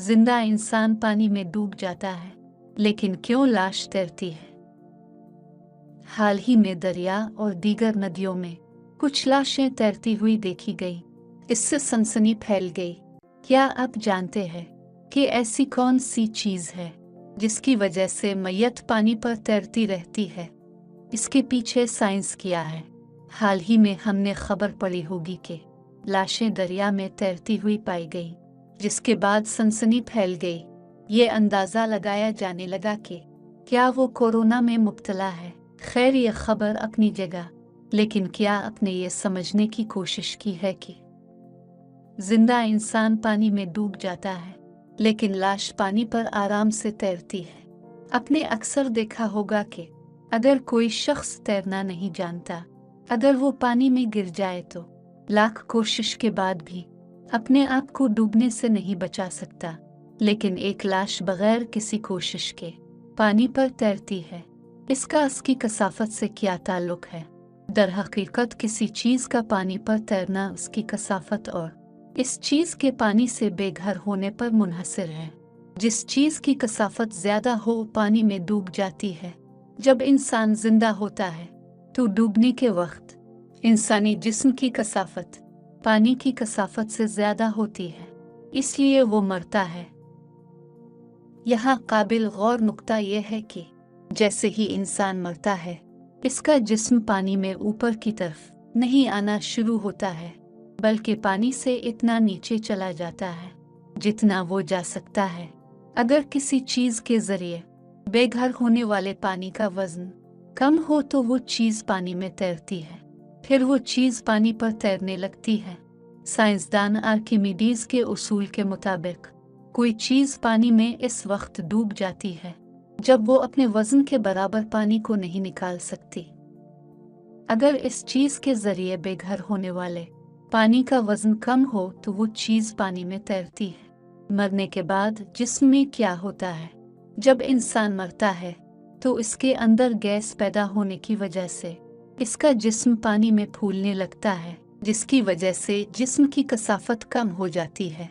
जिंदा इंसान पानी में डूब जाता है, लेकिन क्यों लाश तैरती है? हाल ही में दरिया और दीगर नदियों में कुछ लाशें तैरती हुई देखी गई। इससे सनसनी फैल गई। क्या आप जानते हैं कि ऐसी कौन सी चीज है जिसकी वजह से मैयत पानी पर तैरती रहती है? इसके पीछे साइंस क्या है? हाल ही में हमने खबर पढ़ी होगी कि लाशें दरिया में तैरती हुई पाई गई, जिसके बाद सनसनी फैल गई। ये अंदाजा लगाया जाने लगा कि क्या वो कोरोना में मुब्तला है। खैर, ये खबर अपनी जगह, लेकिन क्या आपने ये समझने की कोशिश की है कि जिंदा इंसान पानी में डूब जाता है, लेकिन लाश पानी पर आराम से तैरती है? आपने अक्सर देखा होगा कि अगर कोई शख्स तैरना नहीं जानता, अगर वो पानी में गिर जाए तो लाख कोशिश के बाद भी अपने आप को डूबने से नहीं बचा सकता, लेकिन एक लाश बगैर किसी कोशिश के पानी पर तैरती है। इसका उसकी कसाफत से क्या ताल्लुक है? दरहकीकत किसी चीज का पानी पर तैरना उसकी कसाफत और इस चीज के पानी से बेघर होने पर मुनहसर है। जिस चीज की कसाफत ज्यादा हो पानी में डूब जाती है। जब इंसान जिंदा होता है तो डूबने के वक्त इंसानी जिस्म की कसाफत पानी की कसाफत से ज्यादा होती है, इसलिए वो मरता है। यहाँ काबिल गौर नुक्ता यह है कि जैसे ही इंसान मरता है, इसका जिस्म पानी में ऊपर की तरफ नहीं आना शुरू होता है, बल्कि पानी से इतना नीचे चला जाता है जितना वो जा सकता है। अगर किसी चीज के जरिए बेघर होने वाले पानी का वजन कम हो तो वो चीज पानी में तैरती है, फिर वो चीज पानी पर तैरने लगती है। साइंसदान आर्किमिडीज के उसूल के मुताबिक कोई चीज पानी में इस वक्त डूब जाती है जब वो अपने वजन के बराबर पानी को नहीं निकाल सकती। अगर इस चीज के जरिए बेघर होने वाले पानी का वजन कम हो तो वो चीज पानी में तैरती है। मरने के बाद जिस्म में क्या होता है? जब इंसान मरता है तो इसके अंदर गैस पैदा होने की वजह से इसका जिस्म पानी में फूलने लगता है, जिसकी वजह से जिस्म की कसाफत कम हो जाती है।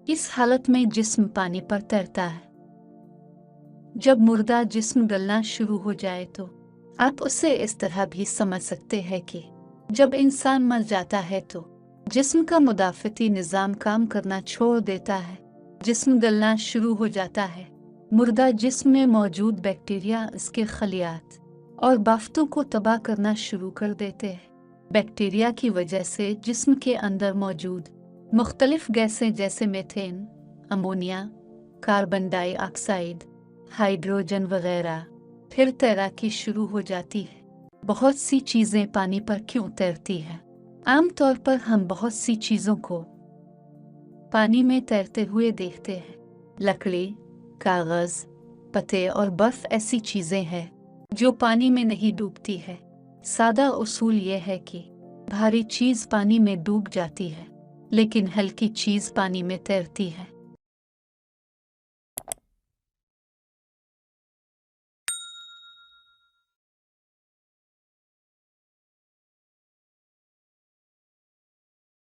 इस हालत में जिस्म पानी पर तैरता है। जब मुर्दा जिस्म गलना शुरू हो जाए तो आप उसे इस तरह भी समझ सकते हैं कि जब इंसान मर जाता है तो जिस्म का मुदाफ़ती निज़ाम काम करना छोड़ देता है, जिस्म गलना शुरू हो जाता है। मुर्दा जिस्म में मौजूद बैक्टीरिया इसके खलियात और बाफ्तों को तबाह करना शुरू कर देते हैं। बैक्टीरिया की वजह से जिस्म के अंदर मौजूद मुख्तलिफ गैसें जैसे methane, ammonia, carbon dioxide, hydrogen वगैरह फिर तैराकी शुरू हो जाती है। बहुत सी चीज़ें पानी पर क्यों तैरती हैं? आमतौर पर हम बहुत सी चीज़ों को पानी में तैरते हुए देखते हैं। लकड़ी, कागज़, पत्ते और बर्फ ऐसी चीज़ें हैं जो पानी में नहीं डूबती है। सादा उसूल यह है कि भारी चीज़ पानी में डूब जाती है, लेकिन हल्की चीज़ पानी में तैरती है।